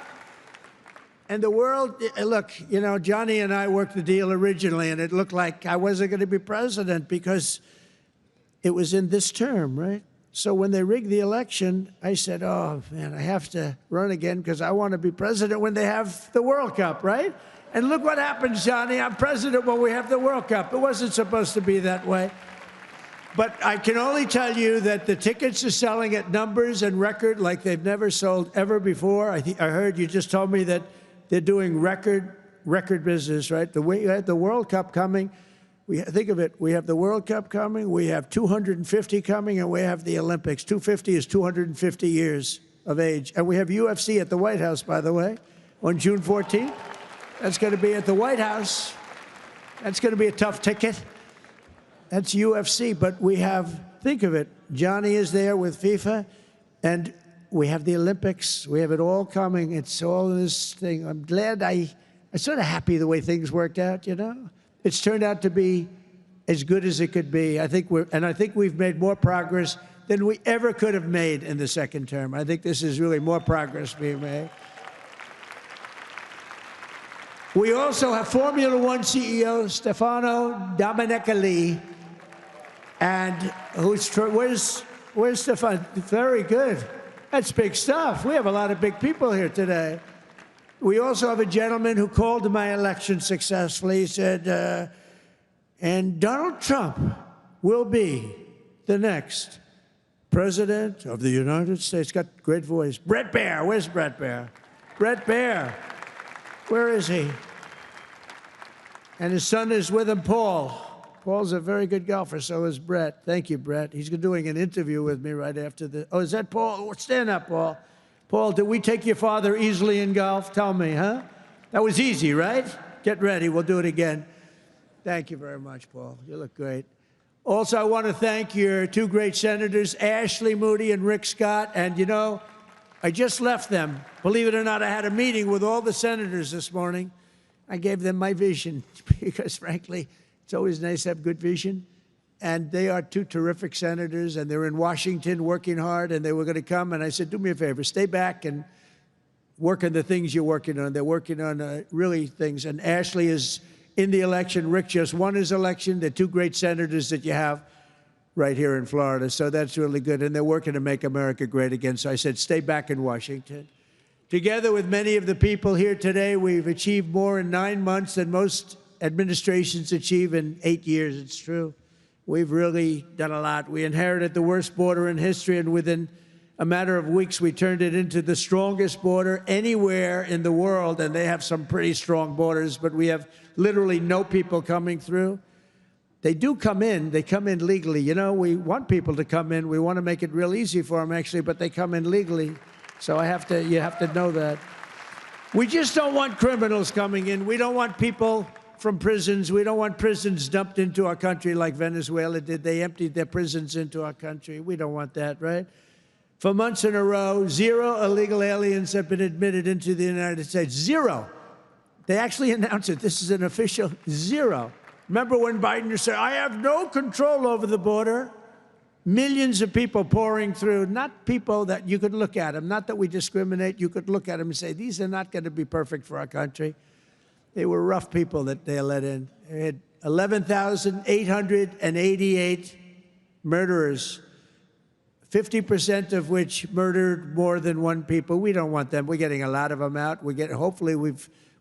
And the world, look, you know, Johnny and I worked the deal originally, and it looked like I wasn't going to be president because it was in this term, right? So when they rigged the election, I said, oh, man, I have to run again because I want to be president when they have the World Cup, right? And look what happens, Johnny. I'm president when we have the World Cup. It wasn't supposed to be that way. But I can only tell you that the tickets are selling at numbers and record like they've never sold ever before. I heard you just told me that they're doing record business, right? We had the World Cup coming. Think of it. We have the World Cup coming. We have 250 coming, and we have the Olympics. 250 is 250 years of age. And we have UFC at the White House, by the way, on June 14th. That's going to be at the White House. That's going to be a tough ticket. That's UFC. But we have, think of it, Johnny is there with FIFA, and we have the Olympics. We have it all coming. It's all this thing. I'm glad I'm sort of happy the way things worked out, you know? It's turned out to be as good as it could be. I think we've made more progress than we ever could have made in the second term. I think this is really more progress being made. We also have Formula One CEO Stefano Domenicali, and where's Stefano? Very good. That's big stuff. We have a lot of big people here today. We also have a gentleman who called my election successfully. He said, and Donald Trump will be the next president of the United States. Got a great voice. Brett Baer. Where's Brett Baer? Brett Baer. Where is he? And his son is with him, Paul. Paul's a very good golfer, so is Brett. Thank you, Brett. He's doing an interview with me right after the... Oh, is that Paul? Stand up, Paul. Paul, did we take your father easily in golf? Tell me, huh? That was easy, right? Get ready. We'll do it again. Thank you very much, Paul. You look great. Also, I want to thank your two great senators, Ashley Moody and Rick Scott. And, you know, I just left them. Believe it or not, I had a meeting with all the senators this morning. I gave them my vision because, frankly, it's always nice to have good vision. And they are two terrific senators, and they're in Washington working hard, and they were going to come. And I said, do me a favor, stay back and work on the things you're working on. They're working on really things. And Ashley is in the election. Rick just won his election. They're two great senators that you have right here in Florida. So that's really good. And they're working to make America great again. So I said, stay back in Washington. Together with many of the people here today, we've achieved more in 9 months than most administrations achieve in 8 years. It's true. We've really done a lot. We inherited the worst border in history, and within a matter of weeks, we turned it into the strongest border anywhere in the world, and they have some pretty strong borders, but we have literally no people coming through. They do come in. They come in legally. You know, we want people to come in. We want to make it real easy for them, actually, but they come in legally. So you have to know that. We just don't want criminals coming in. We don't want people from prisons. We don't want prisons dumped into our country like Venezuela did. They emptied their prisons into our country. We don't want that, right? For months in a row, 0 illegal aliens have been admitted into the United States. 0. They actually announced it. This is an official 0. Remember when Biden said, I have no control over the border? Millions of people pouring through, not people that you could look at them, not that we discriminate, you could look at them and say, these are not going to be perfect for our country. They were rough people that they let in. They had 11,888 murderers, 50% of which murdered more than one people. We don't want them. We're getting a lot of them out. Hopefully we're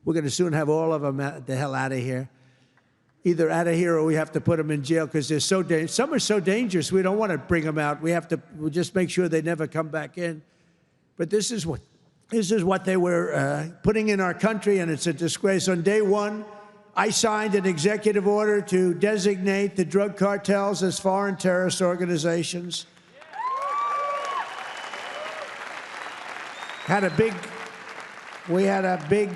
going to soon have all of them the hell out of here. Either out of here or we have to put them in jail because they're so dangerous. Some are so dangerous we don't want to bring them out. We'll just make sure they never come back in. But this is what they were putting in our country, and it's a disgrace. On day one, I signed an executive order to designate the drug cartels as foreign terrorist organizations. We had a big,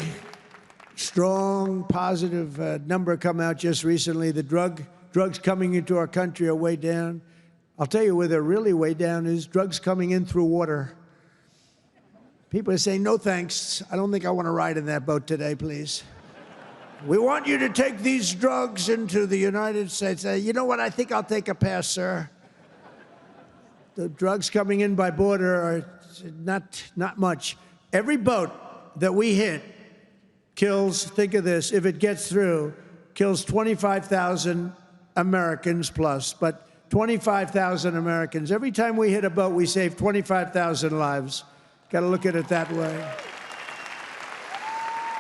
strong, positive number come out just recently. The drugs coming into our country are way down. I'll tell you where they're really way down is drugs coming in through water. People are saying, no thanks. I don't think I want to ride in that boat today, please. We want you to take these drugs into the United States. You know what? I think I'll take a pass, sir. The drugs coming in by border are not much. Every boat that we hit kills, think of this, if it gets through, kills 25,000 Americans plus, but 25,000 Americans. Every time we hit a boat, we save 25,000 lives. Got to look at it that way.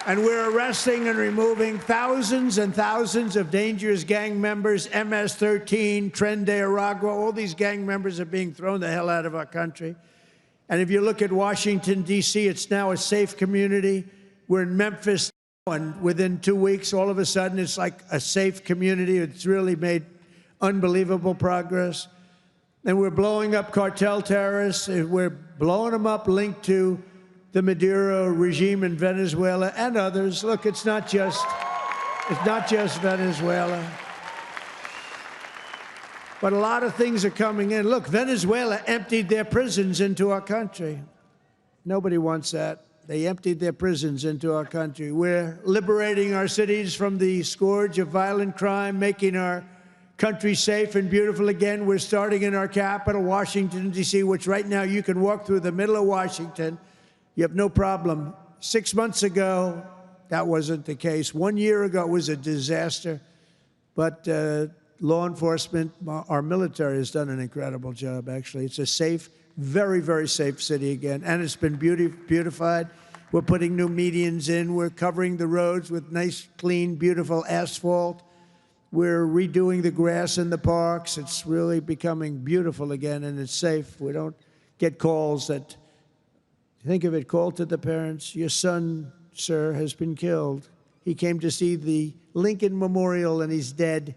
And we're arresting and removing thousands and thousands of dangerous gang members, MS-13, Tren de Aragua, all these gang members are being thrown the hell out of our country. And if you look at Washington, D.C., it's now a safe community. We're in Memphis, and within 2 weeks, all of a sudden, it's like a safe community. It's really made unbelievable progress. And we're blowing up cartel terrorists. We're blowing them up linked to the Maduro regime in Venezuela and others. Look, it's not just Venezuela. But a lot of things are coming in. Look, Venezuela emptied their prisons into our country. Nobody wants that. They emptied their prisons into our country. We're liberating our cities from the scourge of violent crime, making our country safe and beautiful again. We're starting in our capital, Washington, D.C., which right now you can walk through the middle of Washington. You have no problem. 6 months ago, that wasn't the case. 1 year ago, it was a disaster. But law enforcement, our military has done an incredible job, actually. It's a safe, very, very safe city again. And it's been beautified. We're putting new medians in. We're covering the roads with nice, clean, beautiful asphalt. We're redoing the grass in the parks. It's really becoming beautiful again, and it's safe. We don't get calls that, think of it, call to the parents, your son, sir, has been killed. He came to see the Lincoln Memorial, and he's dead.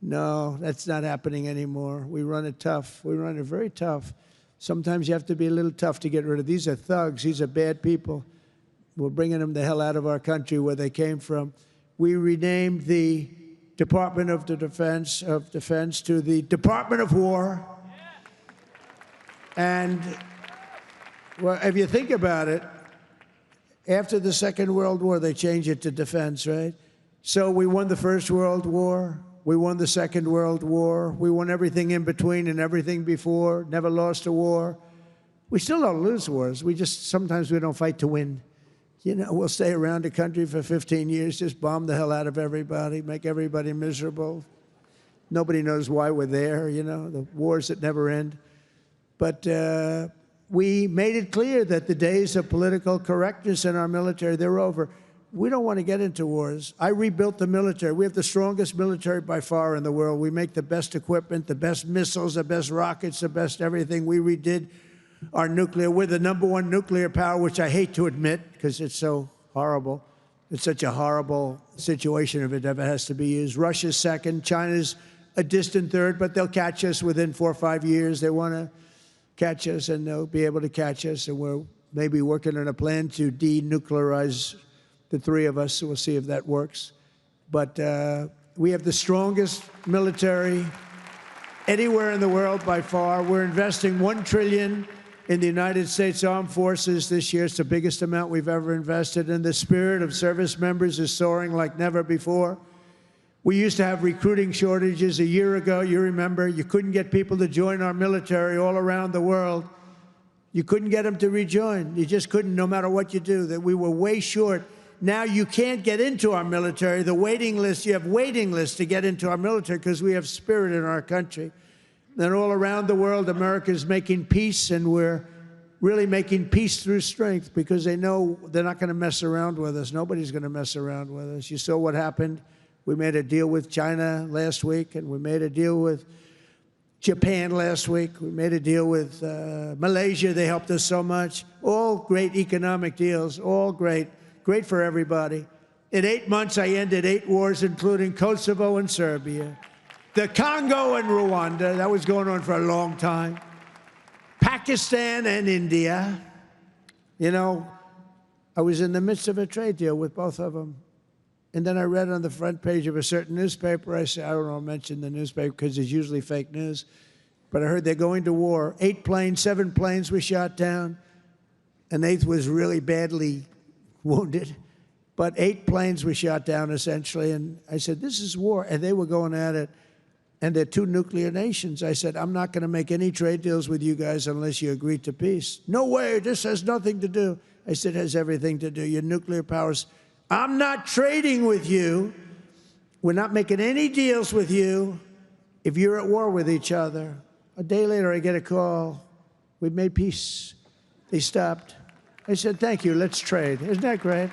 No, that's not happening anymore. We run it tough. We run it very tough. Sometimes you have to be a little tough to get rid of. These are thugs. These are bad people. We're bringing them the hell out of our country where they came from. We renamed the Department of Defense to the Department of War. And well, if you think about it, after the Second World War, they changed it to defense, right? So we won the First World War. We won the Second World War. We won everything in between and everything before, never lost a war. We still don't lose wars. Sometimes we don't fight to win. You know, we'll stay around the country for 15 years, just bomb the hell out of everybody, make everybody miserable. Nobody knows why we're there, you know, the wars that never end. But we made it clear that the days of political correctness in our military, they're over. We don't want to get into wars. I rebuilt the military. We have the strongest military by far in the world. We make the best equipment, the best missiles, the best rockets, the best everything. We redid our nuclear. We're the #1 nuclear power, which I hate to admit because it's so horrible. It's such a horrible situation if it ever has to be used. Russia's second. China's a distant third, but they'll catch us within 4 or 5 years. They want to catch us, and they'll be able to catch us. And we're maybe working on a plan to denuclearize the three of us, so we'll see if that works. But we have the strongest military anywhere in the world by far. We're investing $1 trillion in the United States Armed Forces this year. It's the biggest amount we've ever invested, and the spirit of service members is soaring like never before. We used to have recruiting shortages a year ago. You remember, you couldn't get people to join our military all around the world. You couldn't get them to rejoin. You just couldn't, no matter what you do. That we were way short. Now you can't get into our military. The waiting list, you have waiting lists to get into our military because we have spirit in our country. And all around the world, America is making peace, and we're really making peace through strength because they know they're not going to mess around with us. Nobody's going to mess around with us. You saw what happened. We made a deal with China last week, and we made a deal with Japan last week. We made a deal with Malaysia. They helped us so much. All great economic deals, all great. Great for everybody. In 8 months, I ended 8 wars, including Kosovo and Serbia, the Congo and Rwanda. That was going on for a long time. Pakistan and India. You know, I was in the midst of a trade deal with both of them. And then I read on the front page of a certain newspaper, I said, I don't want to mention the newspaper because it's usually fake news, but I heard they're going to war. 8 planes, 7 planes were shot down. An 8th was really badly wounded. But 8 planes were shot down, essentially. And I said, this is war. And they were going at it. And they're 2 nuclear nations. I said, I'm not going to make any trade deals with you guys unless you agree to peace. No way, this has nothing to do. I said, it has everything to do. Your nuclear powers. I'm not trading with you. We're not making any deals with you if you're at war with each other. A day later, I get a call. We've made peace. They stopped. I said, thank you, let's trade. Isn't that great?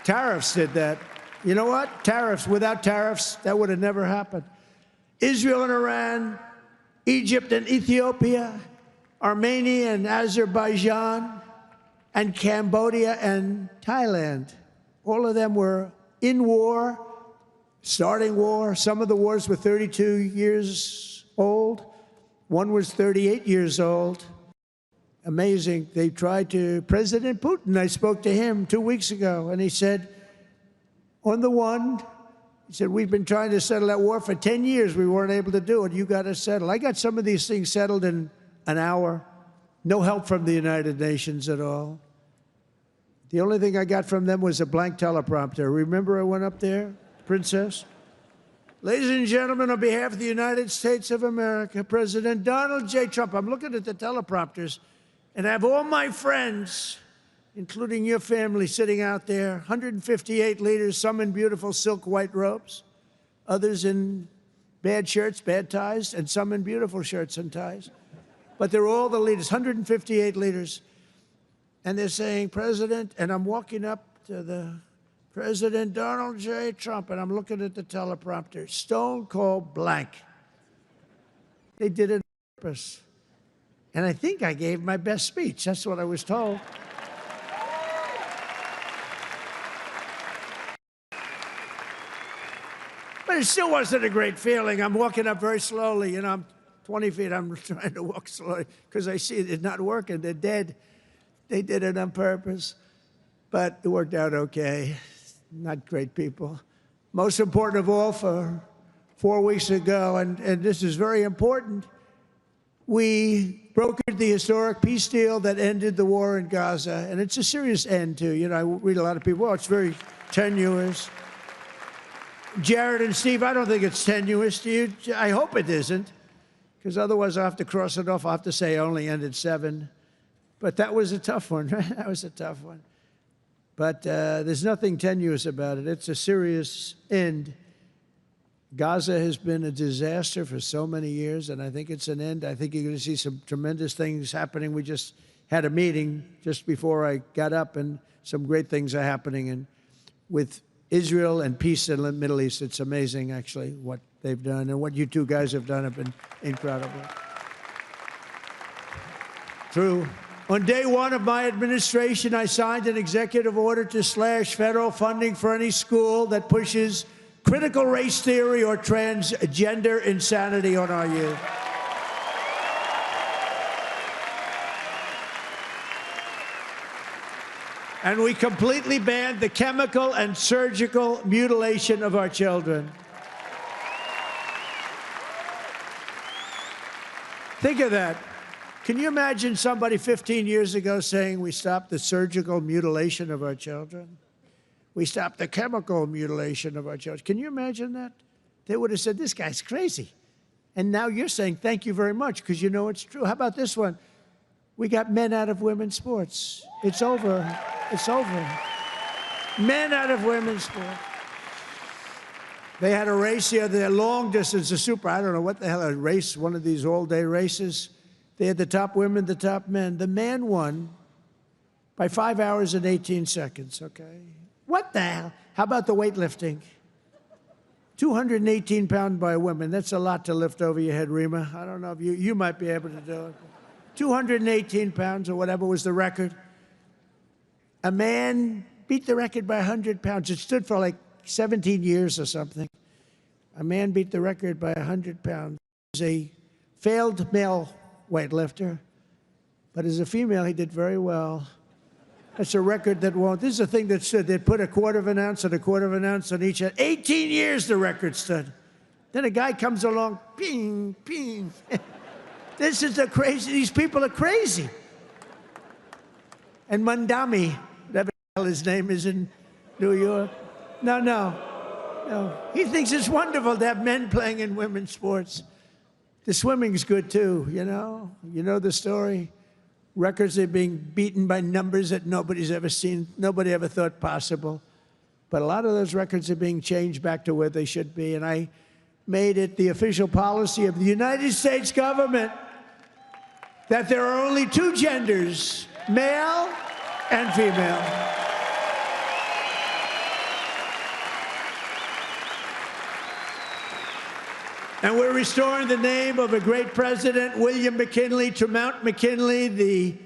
Tariffs did that. You know what? Tariffs. Without tariffs, that would have never happened. Israel and Iran, Egypt and Ethiopia, Armenia and Azerbaijan, and Cambodia and Thailand. All of them were in war, starting war. Some of the wars were 32 years old. One was 38 years old. Amazing. They tried to, President Putin, I spoke to him 2 weeks ago, and he said, on the one, he said, we've been trying to settle that war for 10 years. We weren't able to do it. You got to settle. I got some of these things settled in an hour. No help from the United Nations at all. The only thing I got from them was a blank teleprompter. Remember I went up there, Princess? Ladies and gentlemen, on behalf of the United States of America, President Donald J. Trump, I'm looking at the teleprompters, and I have all my friends, including your family, sitting out there, 158 leaders, some in beautiful silk white robes, others in bad shirts, bad ties, and some in beautiful shirts and ties. But they're all the leaders, 158 leaders. And they're saying, President, and I'm walking up to the President Donald J. Trump, and I'm looking at the teleprompter, stone cold blank. They did it on purpose. And I think I gave my best speech. That's what I was told. But it still wasn't a great feeling. I'm walking up very slowly. You know, I'm 20 feet. I'm trying to walk slowly because I see it's not working. They're dead. They did it on purpose. But it worked out okay. Not great people. Most important of all, for 4 weeks ago, and this is very important, we brokered the historic peace deal that ended the war in Gaza. And it's a serious end, too. You know, I read a lot of people, oh, it's very tenuous. Jared and Steve, I don't think it's tenuous. Do you? I hope it isn't, because otherwise I'll have to cross it off. I'll have to say I only ended 7. But that was a tough one, right? That was a tough one. But there's nothing tenuous about it. It's a serious end. Gaza has been a disaster for so many years, and I think it's an end. I think you're going to see some tremendous things happening. We just had a meeting just before I got up, and some great things are happening. And with Israel and peace in the Middle East, it's amazing, actually, what they've done. And what you two guys have done have been incredible. True. On day 1 of my administration, I signed an executive order to slash federal funding for any school that pushes critical race theory or transgender insanity on our youth. And we completely banned the chemical and surgical mutilation of our children. Think of that. Can you imagine somebody 15 years ago saying we stopped the surgical mutilation of our children? We stopped the chemical mutilation of our children. Can you imagine that? They would have said, this guy's crazy. And now you're saying, thank you very much, because you know it's true. How about this one? We got men out of women's sports. It's over. It's over. Men out of women's sports. They had a race the other day, long distance, I don't know what the hell, a race, one of these all-day races. They had the top women, the top men. The man won by 5 hours and 18 seconds, okay? What the hell? How about the weightlifting? 218 pounds by women. That's a lot to lift over your head, Rima. I don't know if you might be able to do it. 218 pounds or whatever was the record. A man beat the record by 100 pounds. It stood for like 17 years or something. A man beat the record by 100 pounds. He was a failed male weightlifter, but as a female, he did very well. That's a record that won't. This is a thing that stood. They'd put a quarter of an ounce and a quarter of an ounce on each end. 18 years the record stood. Then a guy comes along, ping, ping. This is the crazy. These people are crazy. And Mamdani, whatever the hell his name is in New York. No. He thinks it's wonderful to have men playing in women's sports. The swimming's good too, you know? You know the story? Records are being beaten by numbers that nobody's ever seen, nobody ever thought possible. But a lot of those records are being changed back to where they should be. And I made it the official policy of the United States government that there are only two genders, male and female. And we're restoring the name of a great president, William McKinley, to Mount McKinley, the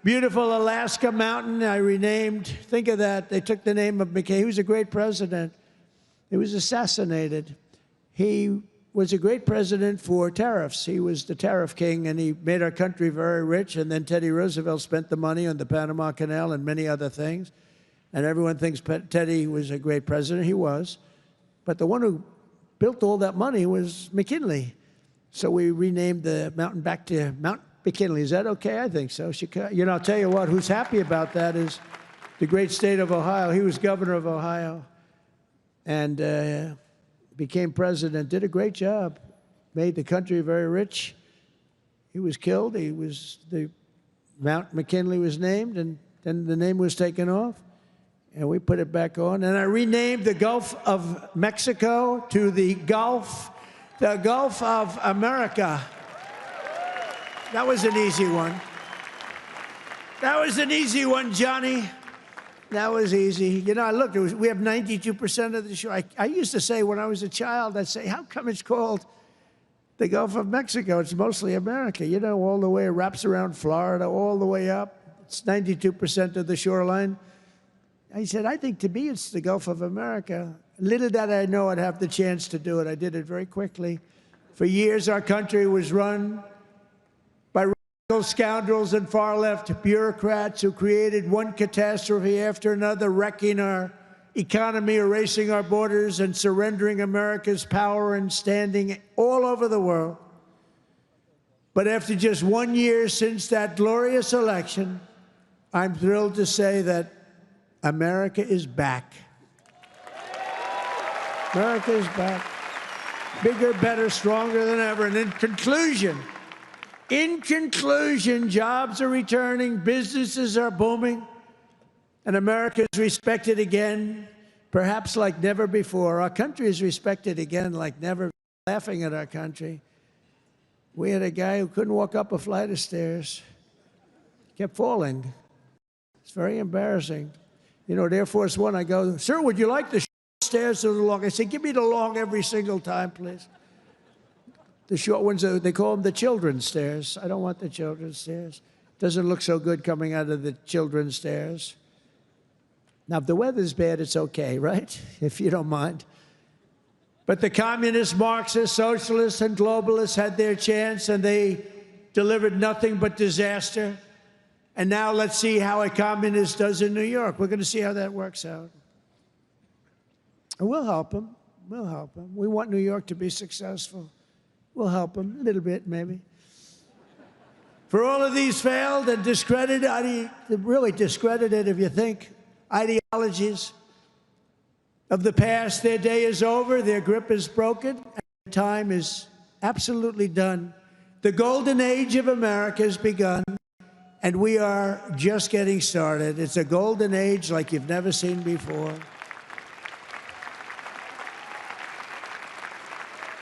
beautiful Alaska mountain I renamed. Think of that. They took the name of McKinley. He was a great president. He was assassinated. He was a great president for tariffs. He was the tariff king, and he made our country very rich. And then Teddy Roosevelt spent the money on the Panama Canal and many other things. And everyone thinks Teddy was a great president. He was. But the one who built all that money was McKinley. So we renamed the mountain back to Mount McKinley. Is that okay? I think so. You know, I'll tell you what, who's happy about that is the great state of Ohio. He was governor of Ohio and became president, did a great job, made the country very rich. He was killed. The Mount McKinley was named, and then the name was taken off. And we put it back on. And I renamed the Gulf of Mexico to the Gulf of America. That was an easy one. That was an easy one, Johnny. That was easy. You know, look, we have 92% of the shore. I used to say when I was a child, I'd say, how come it's called the Gulf of Mexico? It's mostly America. You know, all the way, it wraps around Florida, all the way up. It's 92% of the shoreline. I said, I think to me it's the Gulf of America. Little did I know I'd have the chance to do it. I did it very quickly. For years, our country was run by radical scoundrels and far-left bureaucrats who created one catastrophe after another, wrecking our economy, erasing our borders, and surrendering America's power and standing all over the world. But after just 1 year since that glorious election, I'm thrilled to say that America is back. America is back. Bigger, better, stronger than ever. And in conclusion, jobs are returning, businesses are booming, and America is respected again, perhaps like never before. Our country is respected again like never. Laughing at our country. We had a guy who couldn't walk up a flight of stairs, kept falling. It's very embarrassing. You know, at Air Force One, I go, sir, would you like the stairs or the long? I say, give me the long every single time, please. The short ones, they call them the children's stairs. I don't want the children's stairs. Doesn't look so good coming out of the children's stairs. Now, if the weather's bad, it's okay, right? If you don't mind. But the communists, Marxists, socialists, and globalists had their chance, and they delivered nothing but disaster. And now let's see how a communist does in New York. We're going to see how that works out. And we'll help them. We'll help them. We want New York to be successful. We'll help them a little bit, maybe. For all of these failed and discredited, really discredited, if you think, ideologies, of the past. Their day is over, their grip is broken, and their time is absolutely done. The golden age of America has begun, and we are just getting started. It's a golden age like you've never seen before.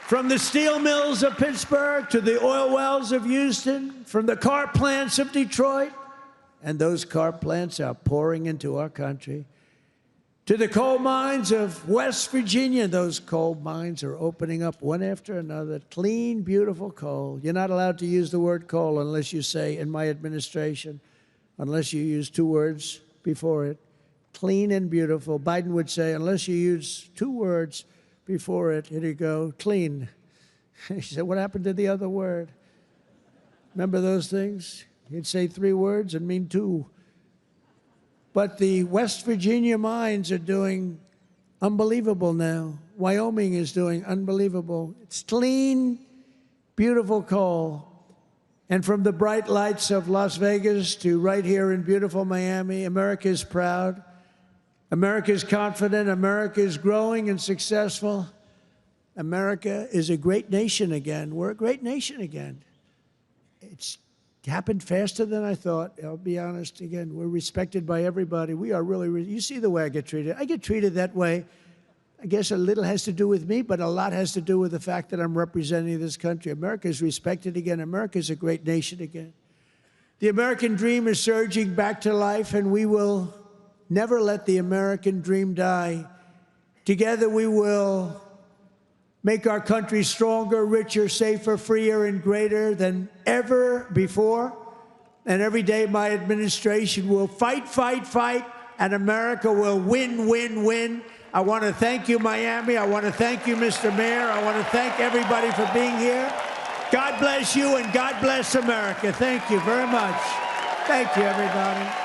From the steel mills of Pittsburgh to the oil wells of Houston, from the car plants of Detroit, and those car plants are pouring into our country, to the coal mines of West Virginia. Those coal mines are opening up one after another. Clean, beautiful coal. You're not allowed to use the word coal unless you say, in my administration, unless you use 2 words before it. Clean and beautiful. Biden would say, unless you use 2 words before it, here you go, clean. He said, what happened to the other word? Remember those things? He'd say 3 words and mean 2. But the West Virginia mines are doing unbelievable now. Wyoming is doing unbelievable. It's clean, beautiful coal. And from the bright lights of Las Vegas to right here in beautiful Miami, America is proud. America is confident. America is growing and successful. America is a great nation again. We're a great nation again. It's happened faster than I thought. I'll be honest again. We're respected by everybody. We are really, you see the way I get treated. I get treated that way. I guess a little has to do with me, but a lot has to do with the fact that I'm representing this country. America is respected again. America is a great nation again. The American dream is surging back to life, and we will never let the American dream die. Together we will make our country stronger, richer, safer, freer, and greater than ever before. And every day my administration will fight, fight, fight, and America will win, win, win. I want to thank you, Miami. I want to thank you, Mr. Mayor. I want to thank everybody for being here. God bless you, and God bless America. Thank you very much. Thank you, everybody.